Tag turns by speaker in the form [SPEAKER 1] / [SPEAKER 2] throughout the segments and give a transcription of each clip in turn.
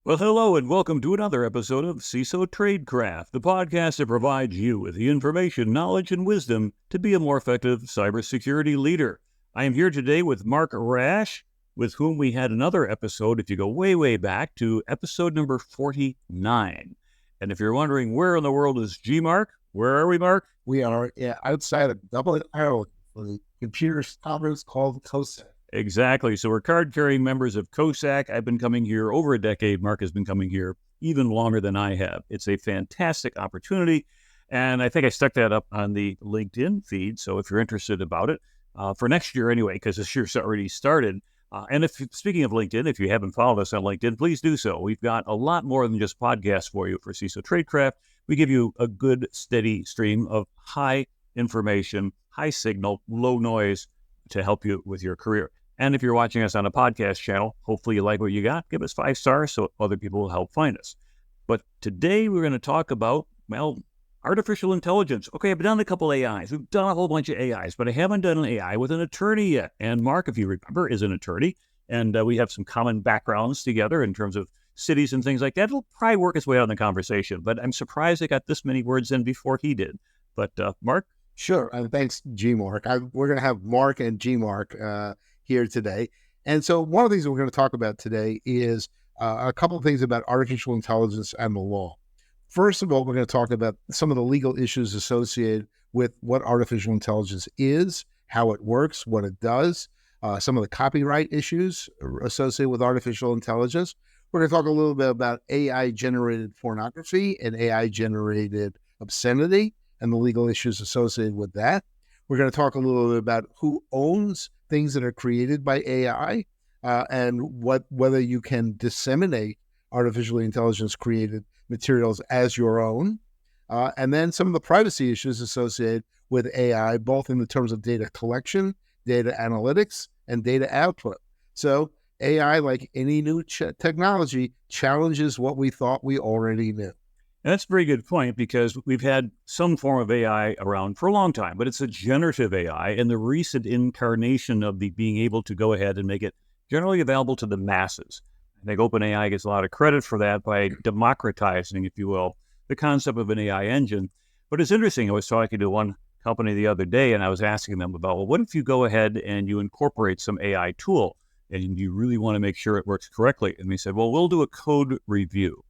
[SPEAKER 1] Well, hello and welcome to another episode of CISO Tradecraft, the podcast that provides you with the information, knowledge, and wisdom to be a more effective cybersecurity leader. I am here today with Mark Rasch, with whom we had another episode, if you go way, way back to episode number 49. And if you're wondering where in the world is Mark, where are we, Mark?
[SPEAKER 2] We are outside of Dublin, Ireland, for the computer conference called COSAC.
[SPEAKER 1] Exactly. So we're card-carrying members of COSAC. I've been coming here over a decade. Mark has been coming here even longer than I have. It's a fantastic opportunity, and I think I stuck that up on the LinkedIn feed. So if you're interested about it, for next year anyway, because this year's already started. And if speaking of LinkedIn, if you haven't followed us on LinkedIn, please do so. We've got a lot more than just podcasts for you for CISO Tradecraft. We give you a good, steady stream of high information, high signal, low noise to help you with your career. And if you're watching us on a podcast channel, hopefully you like what you got. Give us 5 stars so other people will help find us. But today we're going to talk about, artificial intelligence. Okay, I've done a couple AIs. We've done a whole bunch of AIs, but I haven't done an AI with an attorney yet. And Mark, if you remember, is an attorney. And we have some common backgrounds together in terms of cities and things like that. It'll probably work its way out in the conversation. But I'm surprised I got this many words in before he did. But Mark?
[SPEAKER 2] Sure. Thanks, Mark. We're going to have Mark and Mark here today. And so one of the things we're going to talk about today is a couple of things about artificial intelligence and the law. First of all, we're going to talk about some of the legal issues associated with what artificial intelligence is, how it works, what it does, some of the copyright issues associated with artificial intelligence. We're going to talk a little bit about AI-generated pornography and AI-generated obscenity and the legal issues associated with that. We're going to talk a little bit about who owns things that are created by AI and whether you can disseminate artificially intelligence created materials as your own. And then some of the privacy issues associated with AI, both in the terms of data collection, data analytics, and data output. So AI, like any new technology, challenges what we thought we already knew.
[SPEAKER 1] And that's a very good point because we've had some form of AI around for a long time, but it's a generative AI and the recent incarnation of the being able to go ahead and make it generally available to the masses. I think OpenAI gets a lot of credit for that by democratizing, if you will, the concept of an AI engine. But it's interesting. I was talking to one company the other day and I was asking them about, well, what if you go ahead and you incorporate some AI tool and you really want to make sure it works correctly? And they said, well, we'll do a code review.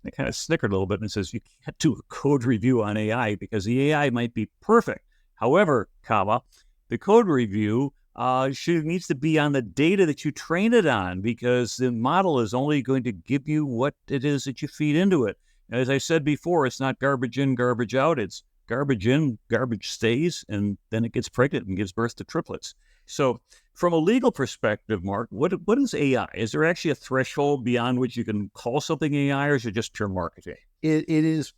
[SPEAKER 1] They kind of snickered a little bit and says, you can't do a code review on AI because the AI might be perfect. However, the code review needs to be on the data that you train it on because the model is only going to give you what it is that you feed into it. And as I said before, it's not garbage in, garbage out. It's garbage in, garbage stays, and then it gets pregnant and gives birth to triplets. So from a legal perspective, Mark, what is AI? Is there actually a threshold beyond which you can call something AI, or is it just pure marketing?
[SPEAKER 2] It is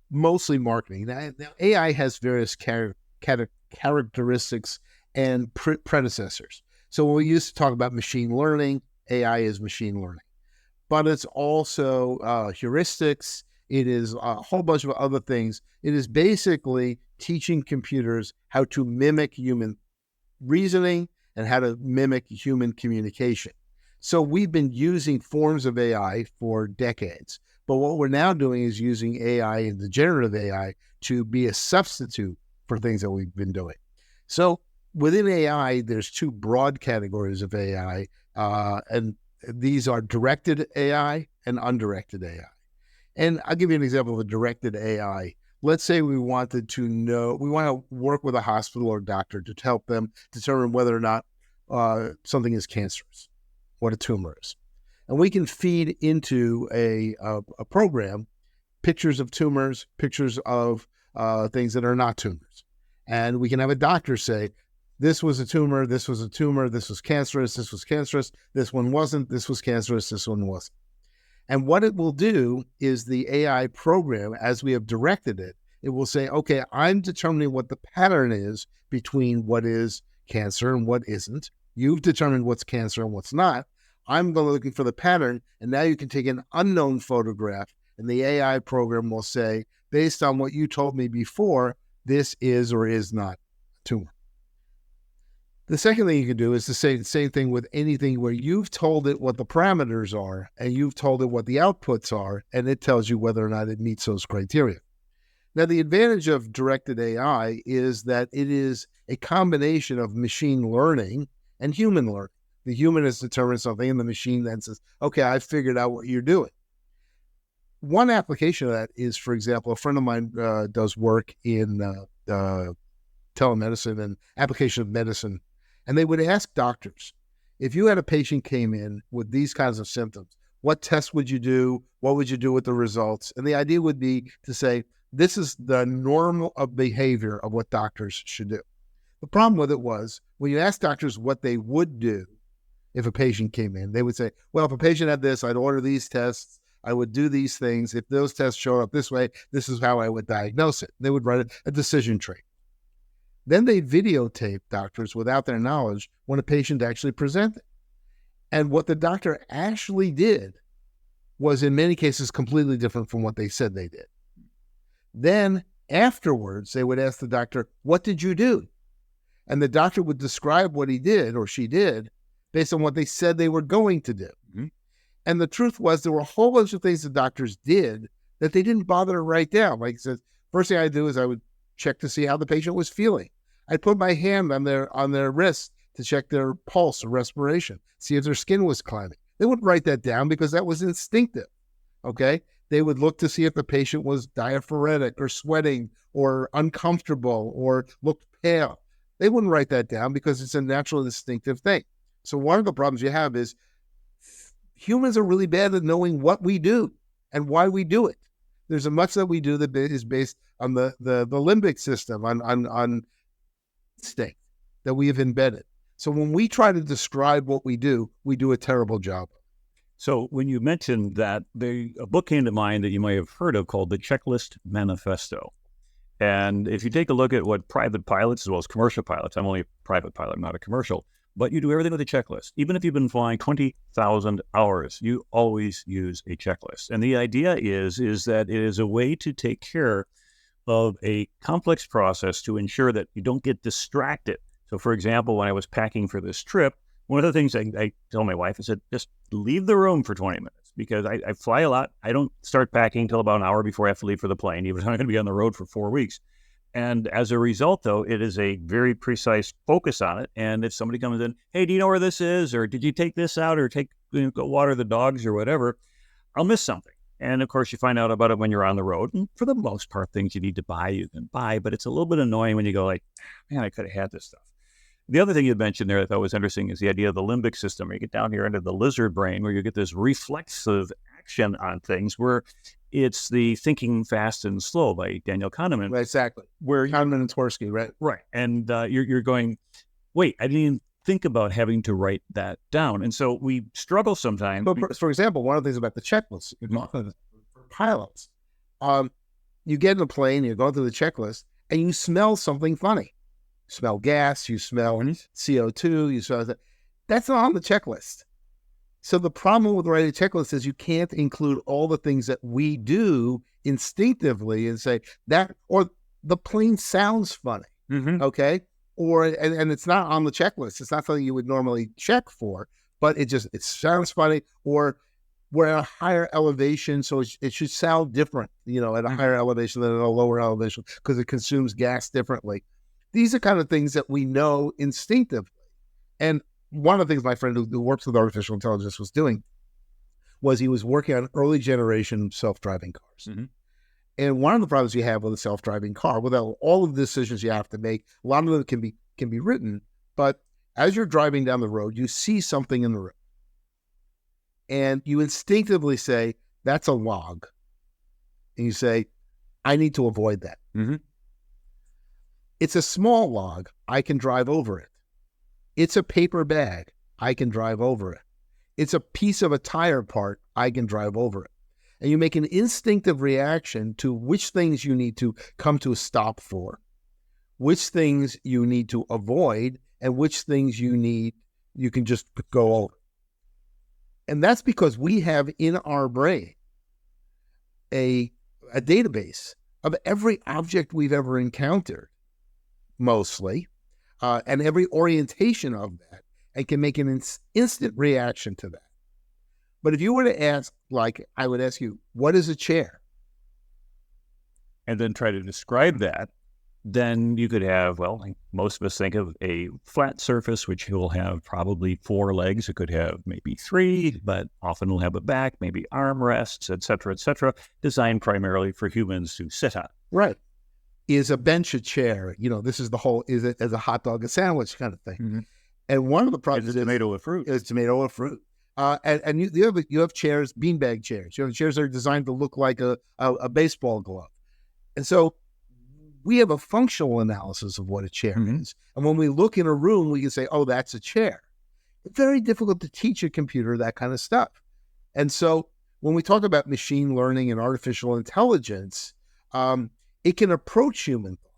[SPEAKER 2] mostly marketing. Now AI has various characteristics and predecessors. So when we used to talk about machine learning, AI is machine learning. But it's also heuristics. It is a whole bunch of other things. It is basically teaching computers how to mimic human reasoning and how to mimic human communication. So we've been using forms of AI for decades. But what we're now doing is using AI and the generative AI to be a substitute for things that we've been doing. So within AI, there's 2 broad categories of AI, and these are directed AI and undirected AI. And I'll give you an example of a directed AI. Let's say we want to work with a hospital or doctor to help them determine whether or not something is cancerous, what a tumor is. And we can feed into a program pictures of tumors, pictures of things that are not tumors. And we can have a doctor say, this was a tumor, this was a tumor, this was cancerous, this one wasn't, this was cancerous, this one wasn't. And what it will do is the AI program, as we have directed it, it will say, okay, I'm determining what the pattern is between what is cancer and what isn't. You've determined what's cancer and what's not. I'm looking for the pattern, and now you can take an unknown photograph, and the AI program will say, based on what you told me before, this is or is not a tumor. The second thing you can do is to say the same thing with anything where you've told it what the parameters are and you've told it what the outputs are, and it tells you whether or not it meets those criteria. Now, the advantage of directed AI is that it is a combination of machine learning and human learning. The human has determined something, and the machine then says, okay, I've figured out what you're doing. One application of that is, for example, a friend of mine does work in telemedicine and application of medicine. And they would ask doctors, if you had a patient came in with these kinds of symptoms, what tests would you do? What would you do with the results? And the idea would be to say, this is the normal of behavior of what doctors should do. The problem with it was when you ask doctors what they would do if a patient came in, they would say, well, if a patient had this, I'd order these tests. I would do these things. If those tests show up this way, this is how I would diagnose it. They would write a decision tree. Then they videotape doctors without their knowledge when a patient actually presented. And what the doctor actually did was in many cases completely different from what they said they did. Then afterwards, they would ask the doctor, what did you do? And the doctor would describe what he did or she did based on what they said they were going to do. Mm-hmm. And the truth was there were a whole bunch of things the doctors did that they didn't bother to write down. Like it says, first thing I do is I would check to see how the patient was feeling. I'd put my hand on their wrist to check their pulse or respiration, see if their skin was climbing. They wouldn't write that down because that was instinctive, okay? They would look to see if the patient was diaphoretic or sweating or uncomfortable or looked pale. They wouldn't write that down because it's a natural instinctive thing. So one of the problems you have is humans are really bad at knowing what we do and why we do it. There's a much that we do that is based on the limbic system, on instinct that we have embedded. So when we try to describe what we do a terrible job.
[SPEAKER 1] So when you mentioned that, a book came to mind that you may have heard of called The Checklist Manifesto. And if you take a look at what private pilots, as well as commercial pilots, I'm only a private pilot, not a commercial, but you do everything with a checklist. Even if you've been flying 20,000 hours, you always use a checklist. And the idea is that it is a way to take care of a complex process to ensure that you don't get distracted. So for example, when I was packing for this trip, one of the things I told my wife, I said, just leave the room for 20 minutes because I fly a lot. I don't start packing until about an hour before I have to leave for the plane, even though I'm going to be on the road for 4 weeks. And as a result, though, it is a very precise focus on it. And if somebody comes in, hey, do you know where this is? Or did you take this out or go water the dogs or whatever? I'll miss something. And of course, you find out about it when you're on the road. And for the most part, things you need to buy, you can buy. But it's a little bit annoying when you go like, man, I could have had this stuff. The other thing you mentioned there that I thought was interesting is the idea of the limbic system, where you get down here into the lizard brain, where you get this reflexive action on things, where it's the Thinking Fast and Slow by Daniel Kahneman.
[SPEAKER 2] Right, exactly.
[SPEAKER 1] Where
[SPEAKER 2] Kahneman and Tversky, right?
[SPEAKER 1] Right. And you're going, wait, I didn't even think about having to write that down. And so we struggle sometimes.
[SPEAKER 2] But for example, one of the things about the checklist for pilots, you get in a plane, you're going through the checklist, and you smell something funny. You smell gas, you smell CO2, you smell that. That's not on the checklist. So the problem with writing a checklist is you can't include all the things that we do instinctively and say that, or the plane sounds funny, okay? Or, and it's not on the checklist. It's not something you would normally check for, but it sounds funny, or we're at a higher elevation, so it should sound different, at a higher elevation than at a lower elevation because it consumes gas differently. These are kind of things that we know instinctively. And one of the things my friend who works with artificial intelligence was doing was he was working on early generation self-driving cars. Mm-hmm. And one of the problems you have with a self-driving car, with all of the decisions you have to make, a lot of them can be written, but as you're driving down the road, you see something in the road. And you instinctively say, that's a log. And you say, I need to avoid that. Mm-hmm. It's a small log. I can drive over it. It's a paper bag. I can drive over it. It's a piece of a tire part. I can drive over it. And you make an instinctive reaction to which things you need to come to a stop for, which things you need to avoid, and which things you can just go over. And that's because we have in our brain a database of every object we've ever encountered, mostly, and every orientation of that, and can make an instant reaction to that. But if you were to ask, like I would ask you, what is a chair?
[SPEAKER 1] And then try to describe that, then you could have, well, most of us think of a flat surface, which will have probably 4 legs. It could have maybe 3, but often will have a back, maybe arm rests, et cetera, designed primarily for humans to sit on.
[SPEAKER 2] Right. Is a bench a chair? This is the whole, is it as a hot dog a sandwich kind of thing?
[SPEAKER 1] Mm-hmm.
[SPEAKER 2] And one of the problems
[SPEAKER 1] is tomato a fruit.
[SPEAKER 2] Is tomato a fruit. And you have chairs, beanbag chairs. You have chairs that are designed to look like a baseball glove. And so we have a functional analysis of what a chair is. And when we look in a room, we can say, oh, that's a chair. It's very difficult to teach a computer that kind of stuff. And so when we talk about machine learning and artificial intelligence, it can approach human thought.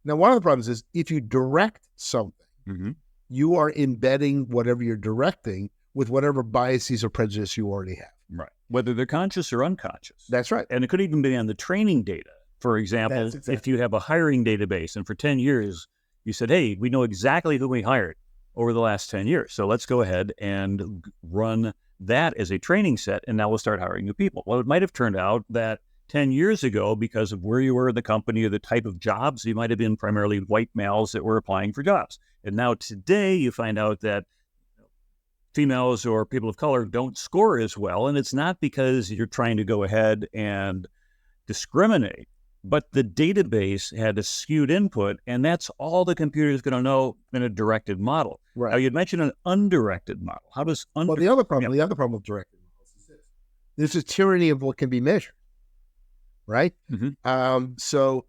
[SPEAKER 2] Now, one of the problems is if you direct something, you are embedding whatever you're directing with whatever biases or prejudice you already have.
[SPEAKER 1] Right. Whether they're conscious or unconscious.
[SPEAKER 2] That's right.
[SPEAKER 1] And it could even be on the training data. For example, if you have a hiring database and for 10 years, you said, hey, we know exactly who we hired over the last 10 years. So let's go ahead and run that as a training set, and now we'll start hiring new people. Well, it might have turned out that 10 years ago, because of where you were in the company or the type of jobs, you might have been primarily white males that were applying for jobs. And now today you find out that females or people of color don't score as well. And it's not because you're trying to go ahead and discriminate, but the database had a skewed input, and that's all the computer is going to know in a directed model.
[SPEAKER 2] Right.
[SPEAKER 1] Now, you'd mentioned an undirected model. How does
[SPEAKER 2] Well, the other problem with directed models is this. There's a tyranny of what can be measured, right? So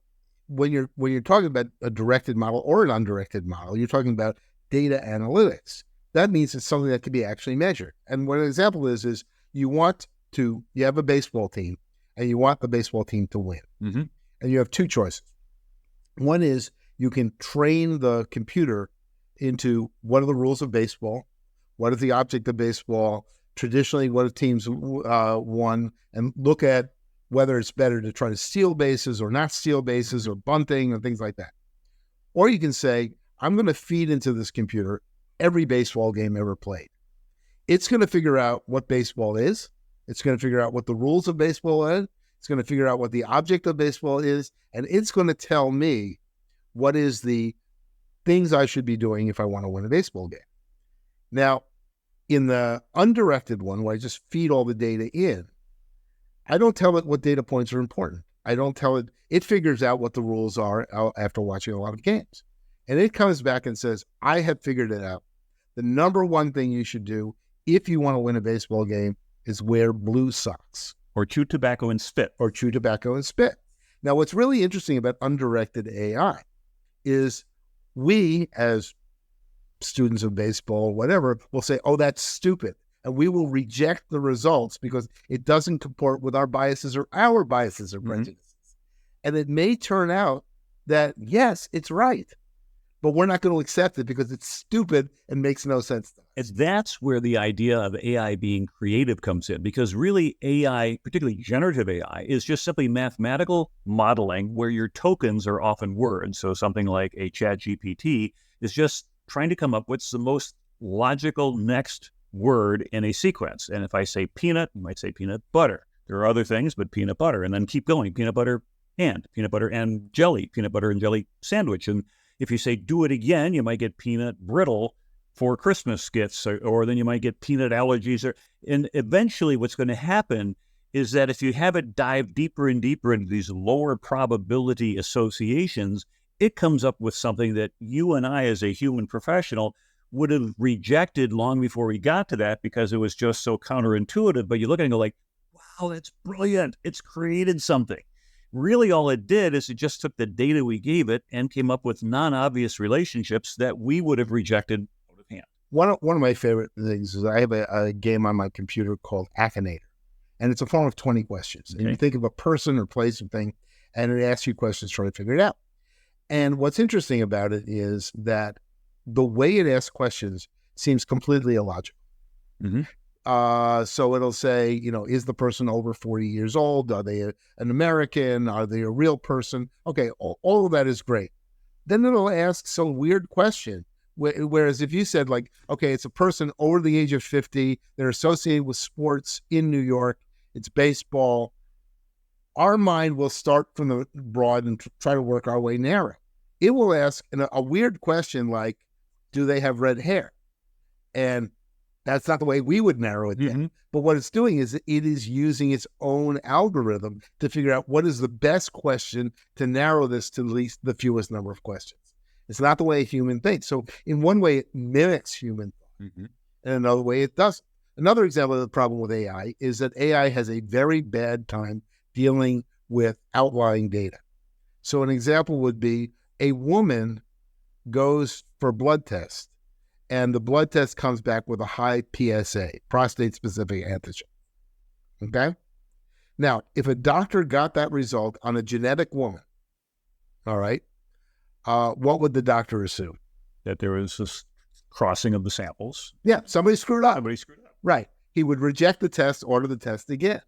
[SPEAKER 2] when you're talking about a directed model or an undirected model, you're talking about data analytics. That means it's something that can be actually measured. And what an example is you have a baseball team, and you want the baseball team to win. And you have 2 choices. One is you can train the computer into what are the rules of baseball, what is the object of baseball, traditionally what have teams won, and look at whether it's better to try to steal bases or not steal bases or bunting and things like that. Or you can say, I'm going to feed into this computer every baseball game ever played. It's going to figure out what baseball is. It's going to figure out what the rules of baseball are. It's going to figure out what the object of baseball is, and it's going to tell me what is the things I should be doing if I want to win a baseball game. Now, in the undirected one, where I just feed all the data in, I don't tell it what data points are important. I don't tell it. It figures out what the rules are after watching a lot of games. And it comes back and says, I have figured it out. The number one thing you should do if you want to win a baseball game is wear blue socks.
[SPEAKER 1] Or chew tobacco and spit.
[SPEAKER 2] Now, what's really interesting about undirected AI is we, as students of baseball or whatever, will say, oh, that's stupid. And we will reject the results because it doesn't comport with our biases or prejudices. And it may turn out that, yes, it's right, but we're not going to accept it because it's stupid and makes no sense to us.
[SPEAKER 1] That's where the idea of AI being creative comes in, because really AI, particularly generative AI, is just simply mathematical modeling where your tokens are often words. So something like a ChatGPT is just trying to come up with the most logical next word in a sequence. And if I say peanut, you might say peanut butter. There are other things, but peanut butter, and then keep going. Peanut butter and jelly, peanut butter and jelly sandwich. And if you say do it again, you might get peanut brittle for Christmas gifts, or then you might get peanut allergies. And eventually what's going to happen is that if you have it dive deeper and deeper into these lower probability associations, it comes up with something that you and I as a human professional would have rejected long before we got to that because it was just so counterintuitive. But you look at it and go like, wow, that's brilliant. It's created something. Really, all it did is it just took the data we gave it and came up with non-obvious relationships that we would have rejected out of hand.
[SPEAKER 2] One of my favorite things is I have a game on my computer called Akinator, and it's a form of 20 questions. Okay. And you think of a person or place or thing, and it asks you questions trying to figure it out. And what's interesting about it is that the way it asks questions seems completely illogical. So it'll say, is the person over 40 years old? Are they an American? Are they a real person? Okay, all of that is great. then it'll ask some weird question. Whereas if you said like, okay, it's a person over the age of 50, they're associated with sports in New York, it's baseball, our mind will start from the broad and try to work our way narrow. It will ask a weird question like, do they have red hair? And that's not the way we would narrow it down. But what it's doing is it is using its own algorithm to figure out what is the best question to narrow this to the fewest number of questions. It's not the way a human thinks. So in one way, it mimics human thought. In another way, it doesn't. Another example of the problem with AI is that AI has a very bad time dealing with outlying data. So an example would be a woman goes for a blood test, and the blood test comes back with a high PSA, prostate-specific antigen. Okay? Now, if a doctor got that result on a genetic woman, all right, what would the doctor assume?
[SPEAKER 1] That there was this crossing of the samples.
[SPEAKER 2] Yeah, somebody screwed up.
[SPEAKER 1] Somebody screwed up.
[SPEAKER 2] Right. He would reject the test, order the test again.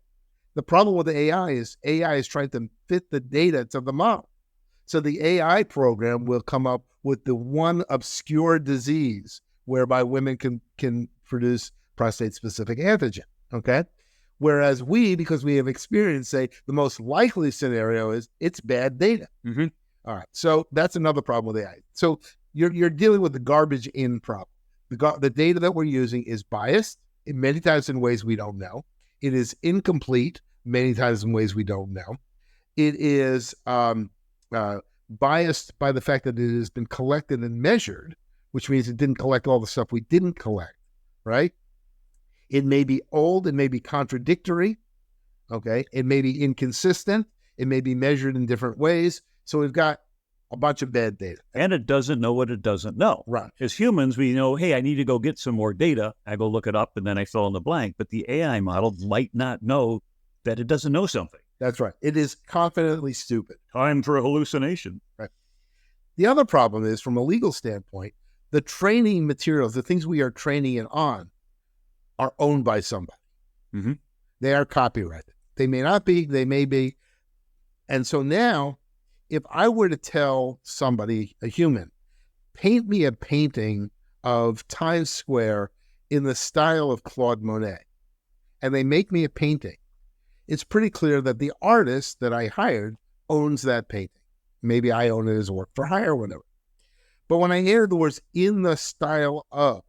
[SPEAKER 2] The problem with the AI is trying to fit the data to the model. So the AI program will come up with the one obscure disease whereby women can produce prostate-specific antigen, okay? Whereas we, because we have experience, say the most likely scenario is it's bad data. All right, so that's another problem with AI. So you're dealing with the garbage in problem. The data that we're using is biased, many times in ways we don't know. It is incomplete, many times in ways we don't know. It is biased by the fact that it has been collected and measured, which means it didn't collect all the stuff we didn't collect, right? It may be old, it may be contradictory, okay? It may be inconsistent, it may be measured in different ways. So we've got a bunch of bad data.
[SPEAKER 1] And it doesn't know what it doesn't know.
[SPEAKER 2] Right.
[SPEAKER 1] As humans, we know, hey, I need to go get some more data. I go look it up and then I fill in the blank. But the AI model might not know that it doesn't know something.
[SPEAKER 2] That's right. It is confidently stupid.
[SPEAKER 1] Time for a hallucination.
[SPEAKER 2] Right. The other problem is, from a legal standpoint, the training materials, the things we are training it on, are owned by somebody. They are copyrighted. They may not be, they may be. And so now, if I were to tell somebody, a human, paint me a painting of Times Square in the style of Claude Monet, and they make me a painting, it's pretty clear that the artist that I hired owns that painting. Maybe I own it as work for hire or whatever. But when I added the words in the style of,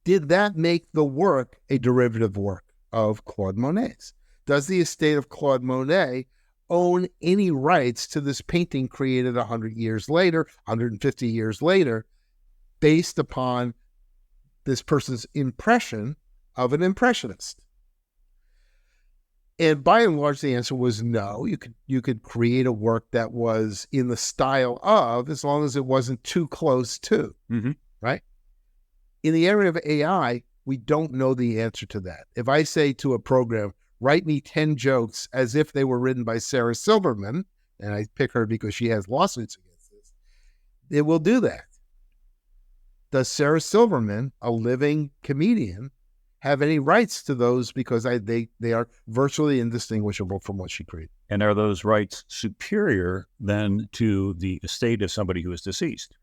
[SPEAKER 2] did that make the work a derivative work of Claude Monet's? Does the estate of Claude Monet own any rights to this painting created 100 years later, 150 years later, based upon this person's impression of an impressionist? And by and large, the answer was no. You could create a work that was in the style of, as long as it wasn't too close to, right? In the area of AI, we don't know the answer to that. If I say to a program, write me 10 jokes as if they were written by Sarah Silverman, and I pick her because she has lawsuits against this, it will do that. Does Sarah Silverman, a living comedian, have any rights to those, because they are virtually indistinguishable from what she created?
[SPEAKER 1] And are those rights superior then to the estate of somebody who is deceased?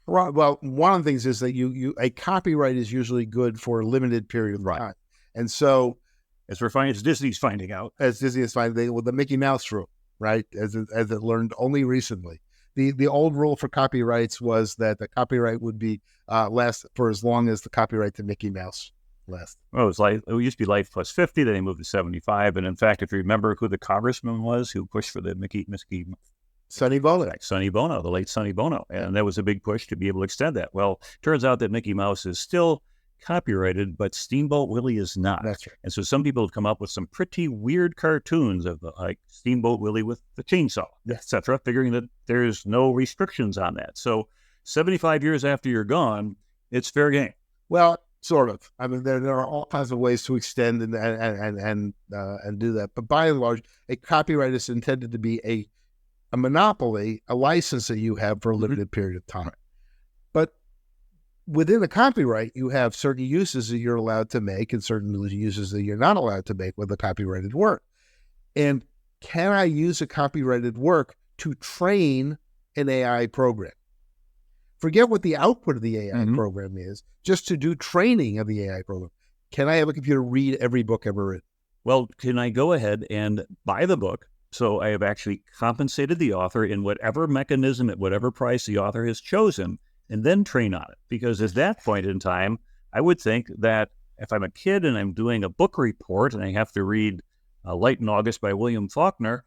[SPEAKER 2] Well, one of the things is that a copyright is usually good for a limited period of time. And so,
[SPEAKER 1] as Disney's finding out.
[SPEAKER 2] As Disney is finding, with the Mickey Mouse rule, right? As it learned only recently. The old rule for copyrights was that the copyright would be last for as long as the copyright to Mickey Mouse lasted.
[SPEAKER 1] Well, it used to be life plus 50, then they moved to 75. And in fact, if you remember who the congressman was who pushed for the Mickey
[SPEAKER 2] Sonny Bono.
[SPEAKER 1] Sonny Bono, the late Sonny Bono. And that was a big push to be able to extend that. Well, turns out that Mickey Mouse is still copyrighted, but Steamboat Willie is not.
[SPEAKER 2] That's right.
[SPEAKER 1] And so some people have come up with some pretty weird cartoons of like Steamboat Willie with the chainsaw, etc., figuring that there's no restrictions on that. So 75 years after you're gone, it's fair game.
[SPEAKER 2] Well, sort of. I mean, there are all kinds of ways to extend and do that. But by and large, a copyright is intended to be a monopoly, a license that you have for a limited period of time. But within the copyright, you have certain uses that you're allowed to make and certain uses that you're not allowed to make with a copyrighted work. And can I use a copyrighted work to train an AI program? Forget what the output of the AI program is, just to do training of the AI program. Can I have a computer read every book ever written?
[SPEAKER 1] Well, can I go ahead and buy the book? So I have actually compensated the author in whatever mechanism at whatever price the author has chosen, and then train on it. Because at that point in time, I would think that if I'm a kid and I'm doing a book report and I have to read Light in August by William Faulkner,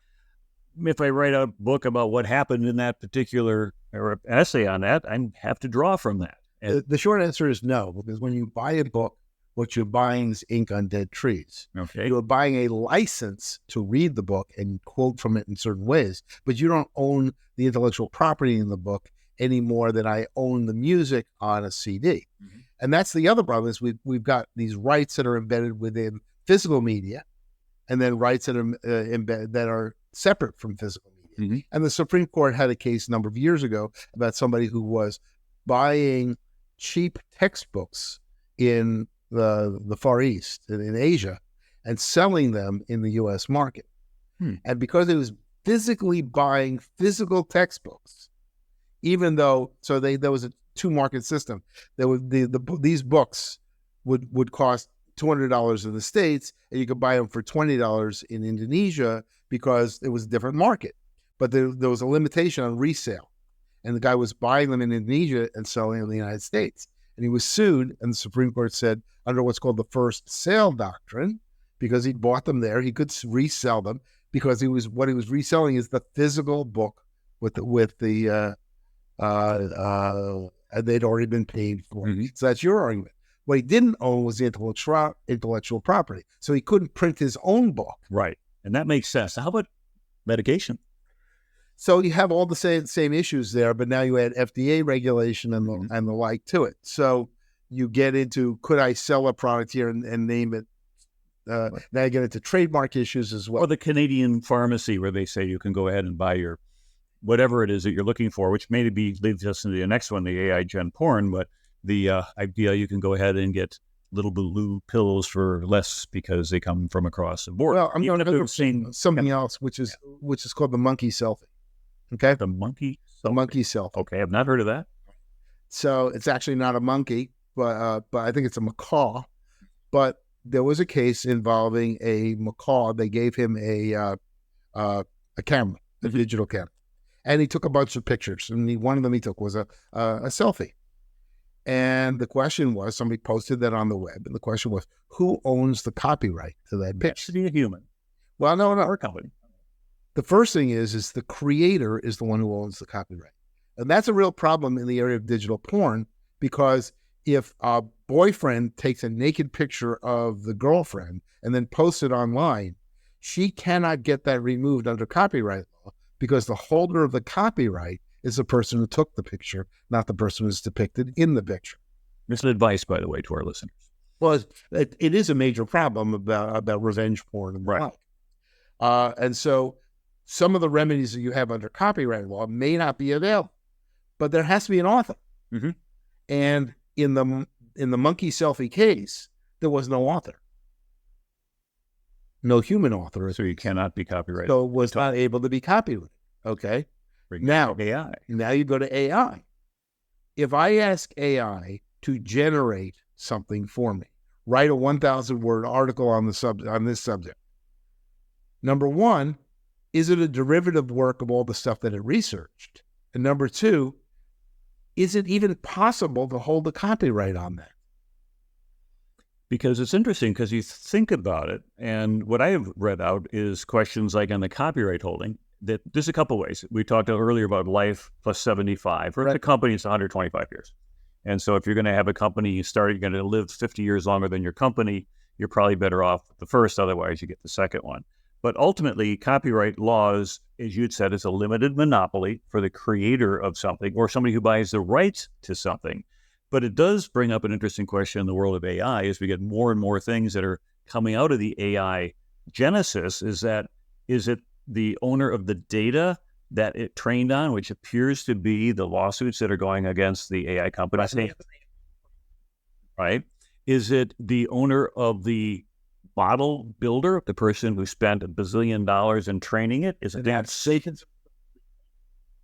[SPEAKER 1] if I write a book about what happened in that particular or an essay on that, I have to draw from that. And
[SPEAKER 2] The short answer is no, because when you buy a book, what you're buying is ink on dead trees.
[SPEAKER 1] okay,
[SPEAKER 2] You're buying a license to read the book and quote from it in certain ways, but you don't own the intellectual property in the book any more than I own the music on a CD. And that's the other problem is we've got these rights that are embedded within physical media, and then rights that are embedded that are separate from physical media. And the Supreme Court had a case a number of years ago about somebody who was buying cheap textbooks in the Far East, in Asia, and selling them in the U.S. market. And because it was physically buying physical textbooks, even though, so there was a two-market system. There would these books would cost $200 in the States, and you could buy them for $20 in Indonesia because it was a different market. But there was a limitation on resale. And the guy was buying them in Indonesia and selling them in the United States. And he was sued, and the Supreme Court said, under what's called the first sale doctrine, because he bought them there, he could resell them because what he was reselling is the physical book with the and they'd already been paid for. So that's your argument. What he didn't own was the intellectual property. So he couldn't print his own book.
[SPEAKER 1] right. And that makes sense. How about medication?
[SPEAKER 2] So you have all the same issues there, but now you add FDA regulation and the like to it. So you get into, could I sell a product here and name it? Now you get into trademark issues as well.
[SPEAKER 1] Or the Canadian pharmacy where they say you can go ahead and buy your whatever it is that you're looking for, which maybe leads us into the next one, the AI gen porn, but the idea you can go ahead and get little blue pills for less because they come from across the border.
[SPEAKER 2] Well, I'm going to say something else, which is called the monkey selfie. Okay,
[SPEAKER 1] the monkey
[SPEAKER 2] selfie.
[SPEAKER 1] Okay, I've not heard of that.
[SPEAKER 2] So it's actually not a monkey, but I think it's a macaw. But there was a case involving a macaw. They gave him a camera, a digital camera, and he took a bunch of pictures. And one of them he took was a selfie. And the question was, somebody posted that on the web, and the question was, who owns the copyright to that picture?
[SPEAKER 1] Should be a human.
[SPEAKER 2] Well, no,
[SPEAKER 1] Or a company.
[SPEAKER 2] The first thing is the creator is the one who owns the copyright. And that's a real problem in the area of digital porn, because if a boyfriend takes a naked picture of the girlfriend and then posts it online, she cannot get that removed under copyright law, because the holder of the copyright is the person who took the picture, not the person who's depicted in the picture.
[SPEAKER 1] This is advice, by the way, to our listeners.
[SPEAKER 2] Well, it is a major problem about revenge porn and
[SPEAKER 1] right.
[SPEAKER 2] And so some of the remedies that you have under copyright law may not be available, but there has to be an author. And in the monkey selfie case, there was no author, no human author.
[SPEAKER 1] So you cannot be copyrighted.
[SPEAKER 2] So it was not able to be copyrighted. Okay. Now you go to AI. If I ask AI to generate something for me, write a 1,000-word article on this subject. Number one, is it a derivative work of all the stuff that it researched? And number two, is it even possible to hold the copyright on that?
[SPEAKER 1] Because it's interesting, because you think about it, and what I have read out is questions like on the copyright holding, that there's a couple ways. We talked earlier about life plus 75. Or if the company is 125 years. And so if you're going to have a company you're going to live 50 years longer than your company, you're probably better off with the first, otherwise you get the second one. But ultimately, copyright laws, as you'd said, is a limited monopoly for the creator of something or somebody who buys the rights to something. But it does bring up an interesting question in the world of AI as we get more and more things that are coming out of the AI genesis. Is it the owner of the data that it trained on, which appears to be the lawsuits that are going against the AI companies? Right? Is it the owner of the model builder, the person who spent $1 bazillion in training it? Is it that Satan's?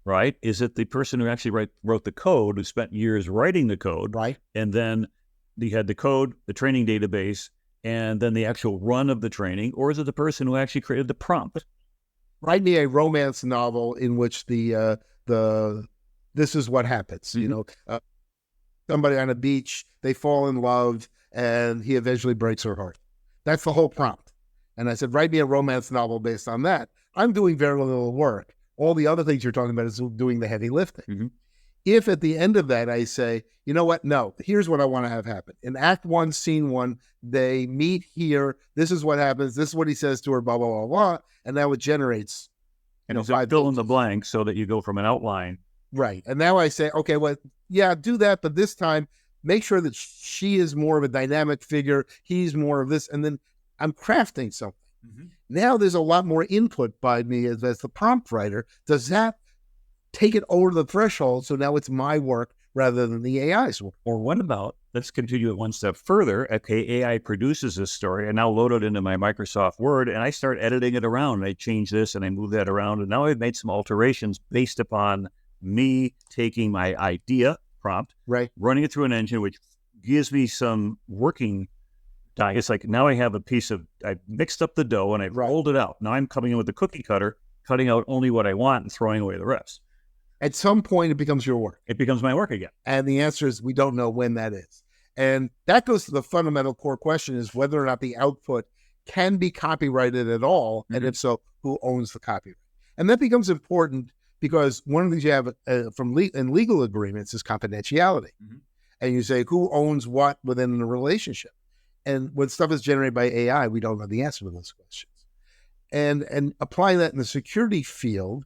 [SPEAKER 1] Right? Is it the person who actually wrote the code, who spent years writing the code,
[SPEAKER 2] Right.
[SPEAKER 1] and then you had the code, the training database, and then the actual run of the training? Or is it the person who actually created the prompt?
[SPEAKER 2] Write me a romance novel in which this is what happens. Somebody on a beach, they fall in love, and he eventually breaks her heart. That's the whole prompt. And I said, write me a romance novel based on that. I'm doing very little work. All the other things you're talking about is doing the heavy lifting. If at the end of that I say, you know what? No, here's what I want to have happen. In Act 1, Scene 1, they meet here. This is what happens. This is what he says to her, blah, blah, blah, blah. And now it generates,
[SPEAKER 1] fill in the blank so that you go from an outline.
[SPEAKER 2] Right. And now I say, okay, well, yeah, do that. But this time, make sure that she is more of a dynamic figure. He's more of this. And then I'm crafting something. Now there's a lot more input by me as the prompt writer. Does that take it over the threshold? So now it's my work rather than the AI's work.
[SPEAKER 1] Or what about, let's continue it one step further. Okay, AI produces this story. I now load it into my Microsoft Word and I start editing it around. I change this and I move that around. And now I've made some alterations based upon me taking my idea prompt,
[SPEAKER 2] right,
[SPEAKER 1] running it through an engine, which gives me some working. It's like now I have I mixed up the dough and I rolled it out. Now I'm coming in with the cookie cutter, cutting out only what I want and throwing away the rest.
[SPEAKER 2] At some point, it becomes your work.
[SPEAKER 1] It becomes my work again.
[SPEAKER 2] And the answer is we don't know when that is. And that goes to the fundamental core question is whether or not the output can be copyrighted at all. And if so, who owns the copyright? And that becomes important because one of the things you have in legal agreements is confidentiality. And you say, who owns what within the relationship? And when stuff is generated by AI, we don't know the answer to those questions. And applying that in the security field,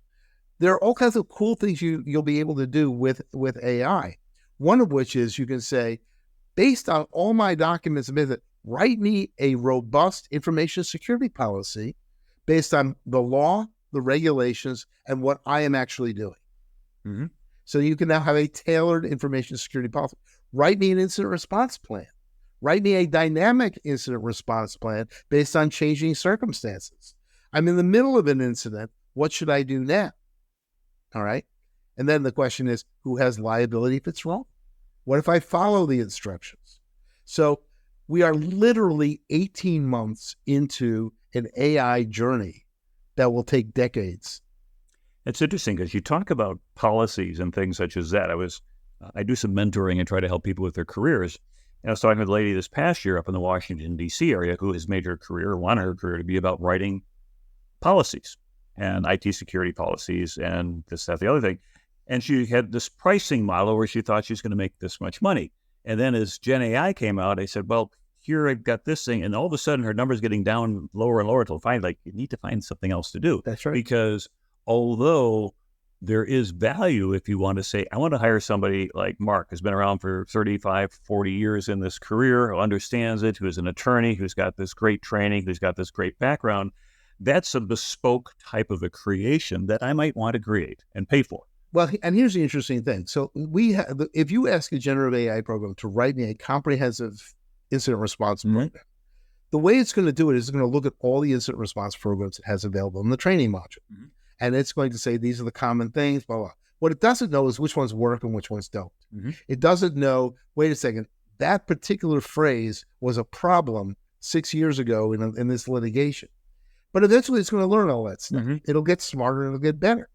[SPEAKER 2] there are all kinds of cool things you'll be able to do with AI. One of which is you can say, based on all my documents, write me a robust information security policy based on the law, the regulations, and what I am actually doing. So you can now have a tailored information security policy. Write me an incident response plan. Write me a dynamic incident response plan based on changing circumstances. I'm in the middle of an incident. What should I do now? All right. And then the question is, who has liability if it's wrong? What if I follow the instructions? So we are literally 18 months into an AI journey that will take decades.
[SPEAKER 1] It's interesting because you talk about policies and things such as that. I do some mentoring and try to help people with their careers. And I was talking with a lady this past year up in the Washington, D.C. area who has made her career, wanted her career to be about writing policies and IT security policies and this, that, the other thing. And she had this pricing model where she thought she was going to make this much money. And then as Gen AI came out, I said, well, here I've got this thing. And all of a sudden her number's getting down lower and lower until finally, you need to find something else to do.
[SPEAKER 2] That's right.
[SPEAKER 1] Because although there is value if you want to say, I want to hire somebody like Mark, who's been around for 35, 40 years in this career, who understands it, who's an attorney, who's got this great training, who's got this great background. That's a bespoke type of a creation that I might want to create and pay for.
[SPEAKER 2] Well, and here's the interesting thing. So if you ask a generative AI program to write me a comprehensive incident response program, the way it's going to do it is it's going to look at all the incident response programs it has available in the training module. And it's going to say, these are the common things, blah, blah. What it doesn't know is which ones work and which ones don't. It doesn't know, wait a second, that particular phrase was a problem 6 years ago in this litigation. But eventually it's going to learn all that stuff. It'll get smarter, it'll get better.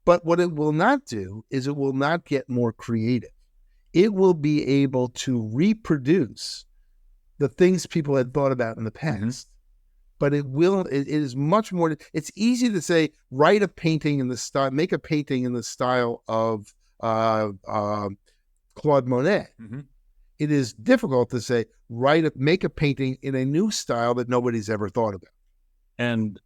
[SPEAKER 2] But what it will not do is it will not get more creative. It will be able to reproduce the things people had thought about in the past. But it is much more, it's easy to say, write a painting in the style, make a painting in the style of Claude Monet. It is difficult to say, make a painting in a new style that nobody's ever thought about.
[SPEAKER 1] And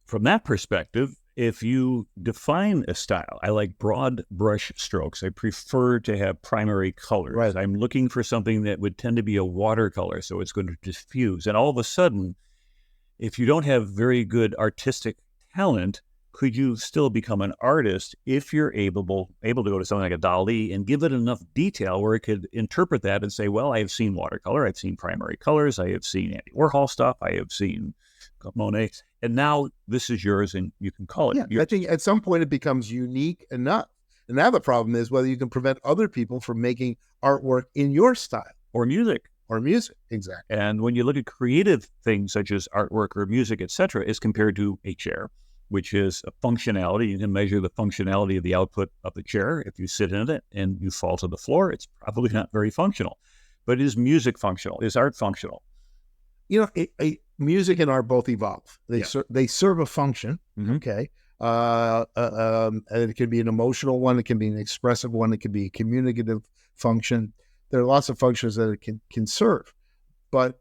[SPEAKER 1] from that perspective, if you define a style, I like broad brush strokes. I prefer to have primary colors.
[SPEAKER 2] Right.
[SPEAKER 1] I'm looking for something that would tend to be a watercolor, so it's going to diffuse. And all of a sudden, if you don't have very good artistic talent, could you still become an artist if you're able to go to something like a DALL-E and give it enough detail where it could interpret that and say, well, I have seen watercolor, I've seen primary colors, I have seen Andy Warhol stuff, I have seen Monet, and now this is yours and you can call it yours.
[SPEAKER 2] I think at some point it becomes unique enough. And now the problem is whether you can prevent other people from making artwork in your style.
[SPEAKER 1] Or music.
[SPEAKER 2] Exactly.
[SPEAKER 1] And when you look at creative things such as artwork or music, etc., as compared to a chair, which is a functionality, you can measure the functionality of the output of the chair. If you sit in it and you fall to the floor, it's probably not very functional. But is music functional? Is art functional?
[SPEAKER 2] Music and art both evolve. They serve a function, okay? And it can be an emotional one, it can be an expressive one, it can be a communicative function. There are lots of functions that it can serve. But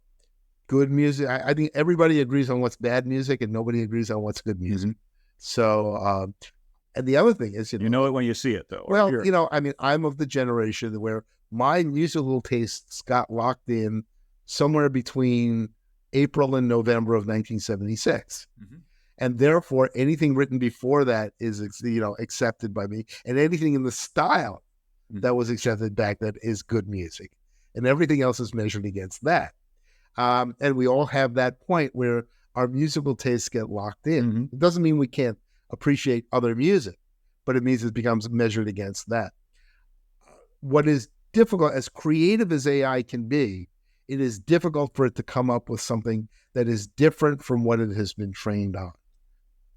[SPEAKER 2] good music, I think everybody agrees on what's bad music and nobody agrees on what's good music. So, and the other thing is,
[SPEAKER 1] you know it when you see it, though.
[SPEAKER 2] Well, I'm of the generation where my musical tastes got locked in somewhere between April and November of 1976. And therefore, anything written before that is, accepted by me. And anything in the style that was accepted back then is good music. And everything else is measured against that. And we all have that point where our musical tastes get locked in. It doesn't mean we can't appreciate other music, but it means it becomes measured against that. What is difficult, as creative as AI can be, it is difficult for it to come up with something that is different from what it has been trained on.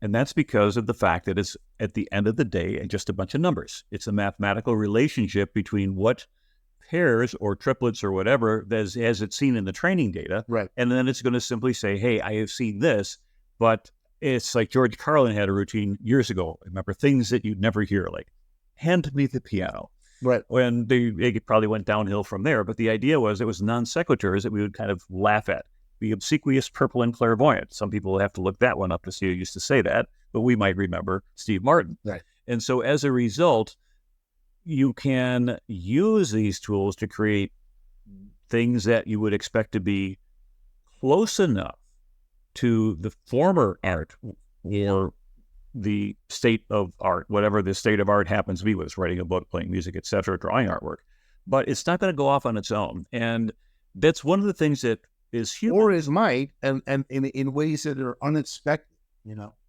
[SPEAKER 1] And that's because of the fact that it's, at the end of the day, just a bunch of numbers. It's a mathematical relationship between what pairs or triplets or whatever as it's seen in the training data.
[SPEAKER 2] Right.
[SPEAKER 1] And then it's going to simply say, hey, I have seen this, but it's like George Carlin had a routine years ago. Remember, things that you'd never hear, like, hand me the piano.
[SPEAKER 2] Right.
[SPEAKER 1] When they probably went downhill from there. But the idea was it was non sequiturs that we would kind of laugh at. Be obsequious, purple, and clairvoyant. Some people have to look that one up to see who used to say that, but we might remember Steve Martin.
[SPEAKER 2] Right.
[SPEAKER 1] And so as a result, you can use these tools to create things that you would expect to be close enough to the former art or the state of art, whatever the state of art happens to be, whether it's writing a book, playing music, etc., drawing artwork. But it's not going to go off on its own. And that's one of the things that is human.
[SPEAKER 2] Or it might, and in ways that are unexpected,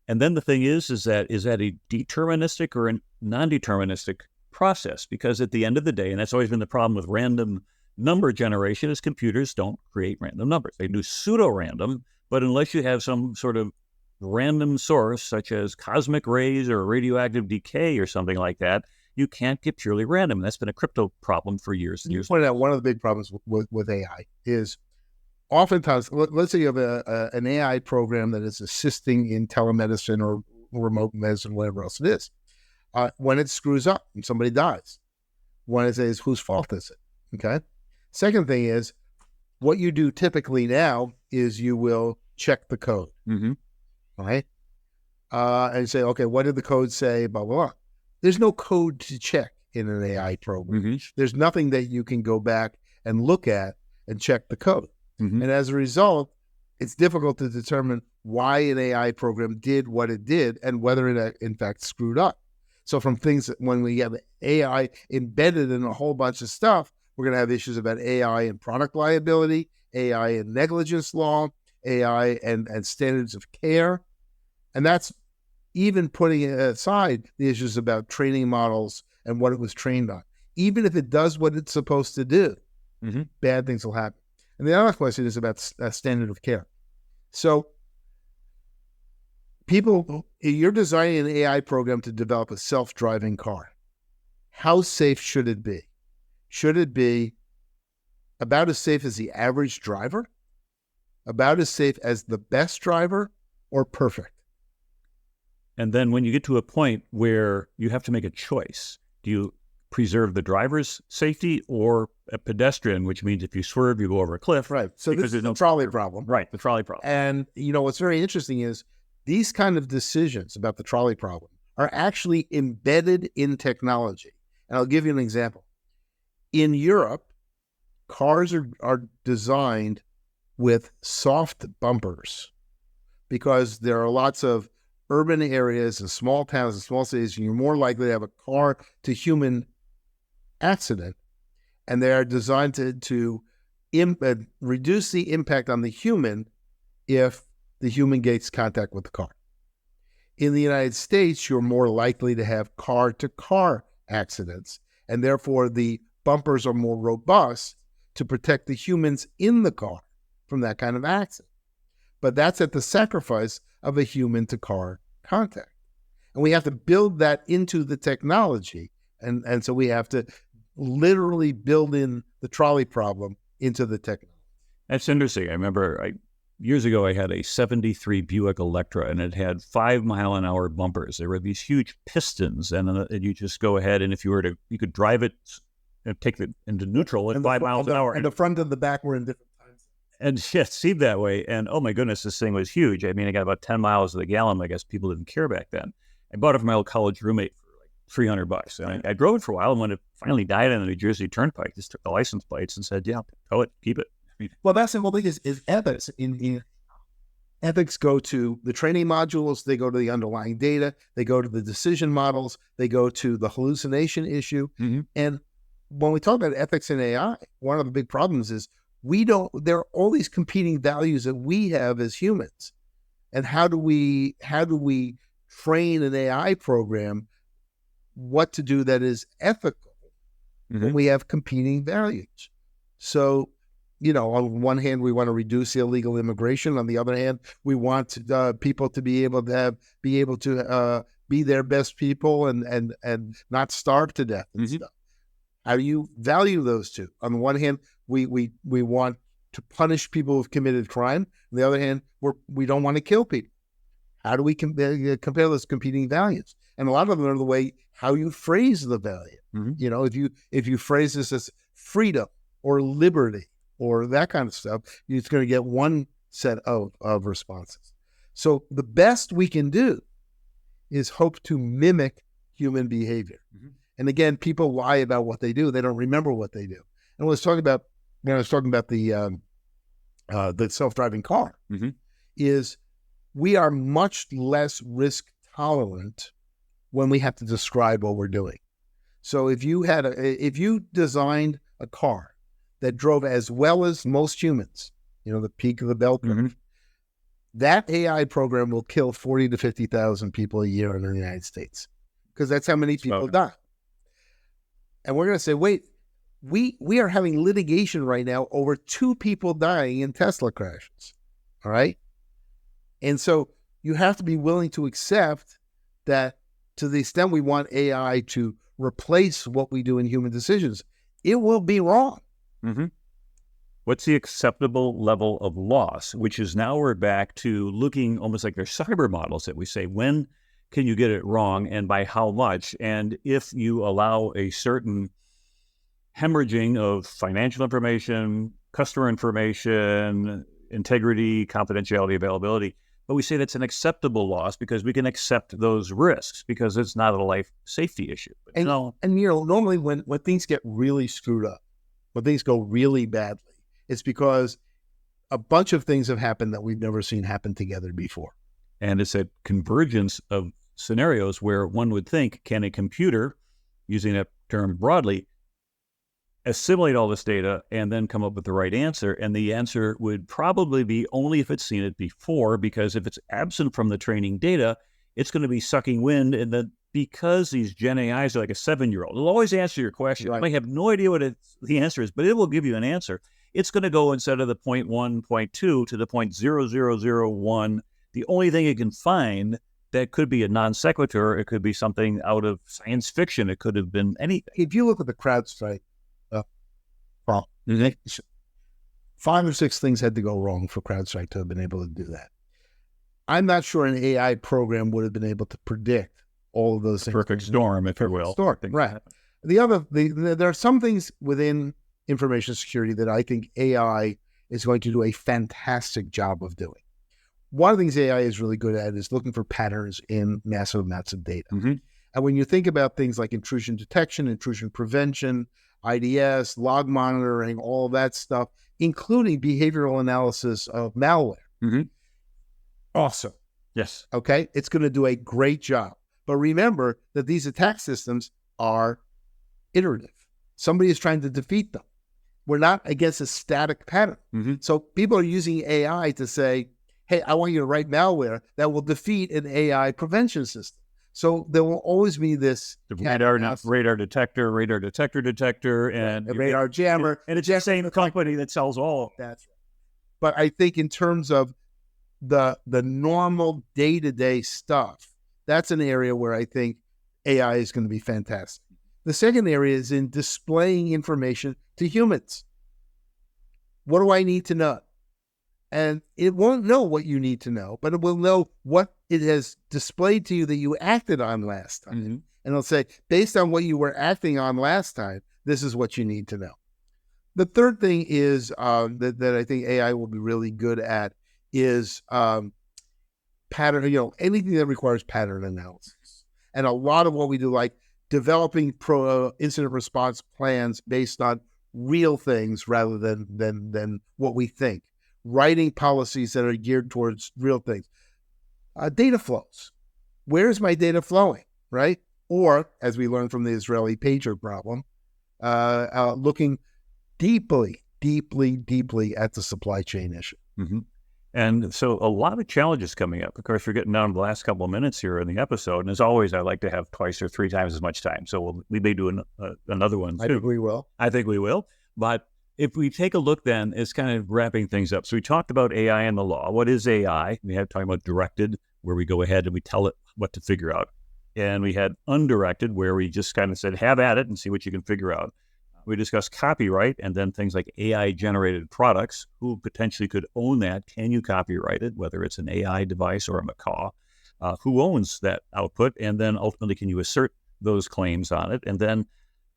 [SPEAKER 1] And then the thing is that a deterministic or a non-deterministic process? Because at the end of the day, and that's always been the problem with random number generation, is computers don't create random numbers. They do pseudo-random, but unless you have some sort of random source, such as cosmic rays or radioactive decay or something like that, you can't get purely random. And that's been a crypto problem for years and years.
[SPEAKER 2] You pointed out one of the big problems with AI is oftentimes, let's say you have an AI program that is assisting in telemedicine or remote medicine, whatever else it is. When it screws up and somebody dies, one is whose fault is it? Okay. Second thing is, what you do typically now is you will check the code. Right? And say, okay, what did the code say? Blah, blah, blah. There's no code to check in an AI program. There's nothing that you can go back and look at and check the code. And as a result, it's difficult to determine why an AI program did what it did and whether it in fact screwed up. So from things that when we have AI embedded in a whole bunch of stuff, we're going to have issues about AI and product liability, AI and negligence law, AI and standards of care. And that's even putting aside the issues about training models and what it was trained on. Even if it does what it's supposed to do, bad things will happen. And the other question is about standard of care. So you're designing an AI program to develop a self-driving car. How safe should it be? Should it be about as safe as the average driver? About as safe as the best driver, or perfect?
[SPEAKER 1] And then when you get to a point where you have to make a choice, do you preserve the driver's safety or a pedestrian, which means if you swerve, you go over a cliff?
[SPEAKER 2] Right. So this is the trolley problem.
[SPEAKER 1] Right, the trolley problem.
[SPEAKER 2] And, what's very interesting is these kind of decisions about the trolley problem are actually embedded in technology. And I'll give you an example. In Europe, cars are designed with soft bumpers because there are lots of urban areas and small towns and small cities, you're more likely to have a car to human accident, and they are designed to reduce the impact on the human if the human gets contact with the car. In the United States, you're more likely to have car-to-car accidents, and therefore the bumpers are more robust to protect the humans in the car from that kind of accident. But that's at the sacrifice of a human-to-car contact. And we have to build that into the technology. And so we have to literally build in the trolley problem into the technology.
[SPEAKER 1] That's interesting. I remember years ago, I had a 73 Buick Electra, and it had 5-mile-an-hour bumpers. There were these huge pistons, and you just go ahead, and if you were to, you could drive it and take it into neutral at 5 miles an hour.
[SPEAKER 2] And the front and the back were in different times.
[SPEAKER 1] And yeah, it seemed that way. And oh my goodness, this thing was huge. I mean, I got about 10 miles to the gallon. I guess people didn't care back then. I bought it from my old college roommate for like $300. And I drove it for a while, and when it finally died on the New Jersey Turnpike, just took the license plates and said, yeah, tow it, keep it.
[SPEAKER 2] Well, that's the whole thing is ethics. Ethics go to the training modules, they go to the underlying data, they go to the decision models, they go to the hallucination issue.
[SPEAKER 1] Mm-hmm.
[SPEAKER 2] And when we talk about ethics in AI, one of the big problems is there are all these competing values that we have as humans. And how do we train an AI program what to do that is ethical when we have competing values? So, on one hand, we want to reduce illegal immigration. On the other hand, we want people to be able to be their best people and not starve to death and stuff. How do you value those two? On the one hand, we want to punish people who've committed crime. On the other hand, we don't want to kill people. How do we compare those competing values? And a lot of them are the way how you phrase the value.
[SPEAKER 1] Mm-hmm.
[SPEAKER 2] If you phrase this as freedom or liberty or that kind of stuff, it's going to get one set of responses. So the best we can do is hope to mimic human behavior. Mm-hmm. And again, people lie about what they do; they don't remember what they do. And when I was talking about the self-driving car,
[SPEAKER 1] mm-hmm.
[SPEAKER 2] is we are much less risk tolerant when we have to describe what we're doing. So if you designed a car that drove as well as most humans, the peak of the bell curve,
[SPEAKER 1] mm-hmm.
[SPEAKER 2] that AI program will kill 40 to 50,000 people a year in the United States, because that's how many people die. And we're going to say, wait, we are having litigation right now over 2 people dying in Tesla crashes. All right. And so you have to be willing to accept that to the extent we want AI to replace what we do in human decisions, it will be wrong.
[SPEAKER 1] Mm-hmm. What's the acceptable level of loss? Which is now we're back to looking almost like they're cyber models that we say, when can you get it wrong and by how much? And if you allow a certain hemorrhaging of financial information, customer information, integrity, confidentiality, availability, but we say that's an acceptable loss because we can accept those risks because it's not a life safety issue. But
[SPEAKER 2] and normally when things get really screwed up, when things go really badly, it's because a bunch of things have happened that we've never seen happen together before.
[SPEAKER 1] And it's a convergence of scenarios where one would think, can a computer, using that term broadly, assimilate all this data and then come up with the right answer? And the answer would probably be only if it's seen it before, because if it's absent from the training data, it's going to be sucking wind. And because these Gen AIs are like a 7-year-old, it'll always answer your question.
[SPEAKER 2] Right.
[SPEAKER 1] You might have no idea what the answer is, but it will give you an answer. It's going to go instead of the 0.1, 0.2 to the 0.0001. The only thing it can find that could be a non sequitur, it could be something out of science fiction. It could have been anything.
[SPEAKER 2] If you look at the CrowdStrike problem, 5 or 6 things had to go wrong for CrowdStrike to have been able to do that. I'm not sure an AI program would have been able to predict all of those things.
[SPEAKER 1] Perfect storm, if you will.
[SPEAKER 2] Storm, right. There are some things within information security that I think AI is going to do a fantastic job of doing. One of the things AI is really good at is looking for patterns in massive amounts of data.
[SPEAKER 1] Mm-hmm.
[SPEAKER 2] And when you think about things like intrusion detection, intrusion prevention, IDS, log monitoring, all of that stuff, including behavioral analysis of malware.
[SPEAKER 1] Mm-hmm.
[SPEAKER 2] Awesome.
[SPEAKER 1] Yes.
[SPEAKER 2] Okay. It's going to do a great job. But remember that these attack systems are iterative. Somebody is trying to defeat them. We're not against a static pattern.
[SPEAKER 1] Mm-hmm.
[SPEAKER 2] So people are using AI to say, hey, I want you to write malware that will defeat an AI prevention system. So there will always be this
[SPEAKER 1] radar detector, and
[SPEAKER 2] a radar jammer.
[SPEAKER 1] And it's the same company that sells all of them.
[SPEAKER 2] That's right. But I think in terms of the normal day-to-day stuff, that's an area where I think AI is going to be fantastic. The second area is in displaying information to humans. What do I need to know? And it won't know what you need to know, but it will know what it has displayed to you that you acted on last time.
[SPEAKER 1] Mm-hmm.
[SPEAKER 2] And it'll say, based on what you were acting on last time, this is what you need to know. The third thing is that I think AI will be really good at is pattern, anything that requires pattern analysis. And a lot of what we do, like developing incident response plans based on real things rather than what we think. Writing policies that are geared towards real things. Data flows. Where is my data flowing, right? Or, as we learned from the Israeli pager problem, looking deeply at the supply chain issue.
[SPEAKER 1] Mm-hmm. And so a lot of challenges coming up. Of course, we're getting down to the last couple of minutes here in the episode. And as always, I like to have twice or three times as much time. So we may do another one too.
[SPEAKER 2] I think we will.
[SPEAKER 1] I think we will. But if we take a look then, it's kind of wrapping things up. So we talked about AI and the law. What is AI? We had talking about directed, where we go ahead and we tell it what to figure out. And we had undirected, where we just kind of said, have at it and see what you can figure out. We discussed copyright and then things like AI-generated products. Who potentially could own that? Can you copyright it, whether it's an AI device or a macaw? Who owns that output? And then ultimately, can you assert those claims on it? And then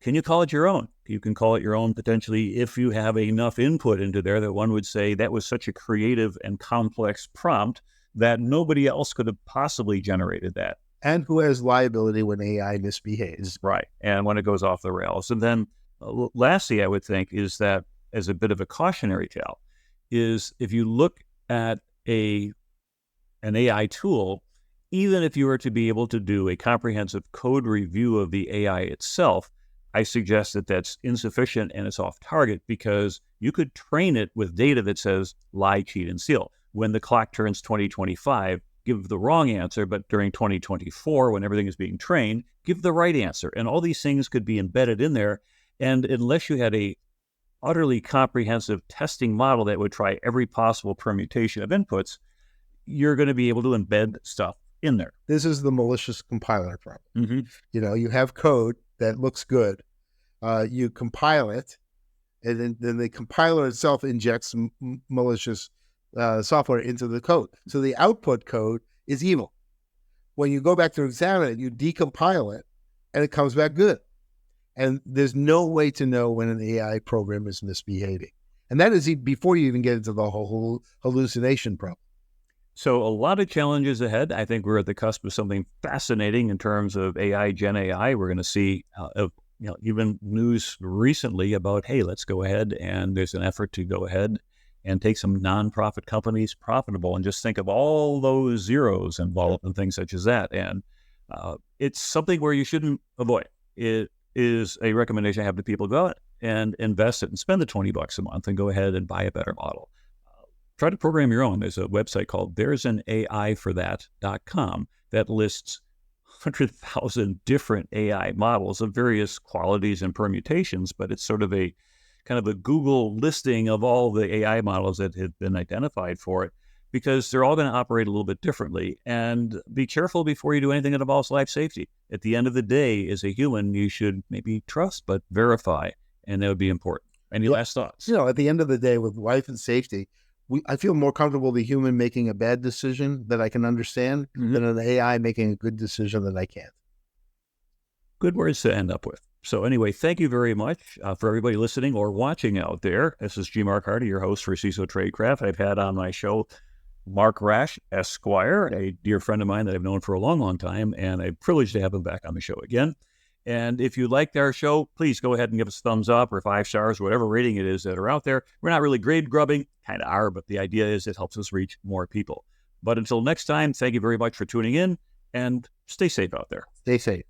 [SPEAKER 1] can you call it your own? You can call it your own potentially if you have enough input into there that one would say that was such a creative and complex prompt that nobody else could have possibly generated that.
[SPEAKER 2] And who has liability when AI misbehaves.
[SPEAKER 1] Right. And when it goes off the rails. And then lastly, I would think is that as a bit of a cautionary tale is if you look at an AI tool, even if you were to be able to do a comprehensive code review of the AI itself, I suggest that that's insufficient and it's off target because you could train it with data that says lie, cheat, and steal. When the clock turns 2025, give the wrong answer, but during 2024, when everything is being trained, give the right answer. And all these things could be embedded in there. And unless you had a utterly comprehensive testing model that would try every possible permutation of inputs, you're going to be able to embed stuff in there.
[SPEAKER 2] This is the malicious compiler problem.
[SPEAKER 1] Mm-hmm.
[SPEAKER 2] You have code that looks good. You compile it, and then the compiler itself injects malicious software into the code. So the output code is evil. When you go back to examine it, you decompile it, and it comes back good. And there's no way to know when an AI program is misbehaving. And that is before you even get into the whole hallucination problem.
[SPEAKER 1] So a lot of challenges ahead. I think we're at the cusp of something fascinating in terms of AI, Gen AI. We're going to see even news recently about, hey, let's go ahead and there's an effort to go ahead and take some nonprofit companies profitable and just think of all those zeros involved and things such as that. And it's something where you shouldn't avoid. It is a recommendation I have to people: go out and invest it and spend the $20 a month and go ahead and buy a better model. Try to program your own. There's a website called there'sanAIforthat.com that lists 100,000 different AI models of various qualities and permutations, but it's sort of a kind of a Google listing of all the AI models that have been identified for it, because they're all going to operate a little bit differently. And be careful before you do anything that involves life safety. At the end of the day, as a human, you should maybe trust, but verify, and that would be important. Any last thoughts?
[SPEAKER 2] At the end of the day, with life and safety, I feel more comfortable the human making a bad decision that I can understand than an AI making a good decision that I can't.
[SPEAKER 1] Good words to end up with. So anyway, thank you very much for everybody listening or watching out there. This is G. Mark Hardy, your host for CISO Tradecraft. I've had on my show Mark Rasch, Esquire, a dear friend of mine that I've known for a long, long time, and I'm privileged to have him back on the show again. And if you liked our show, please go ahead and give us a thumbs up or 5 stars, whatever rating it is that are out there. We're not really grade grubbing, kind of are, but the idea is it helps us reach more people. But until next time, thank you very much for tuning in and stay safe out there.
[SPEAKER 2] Stay safe.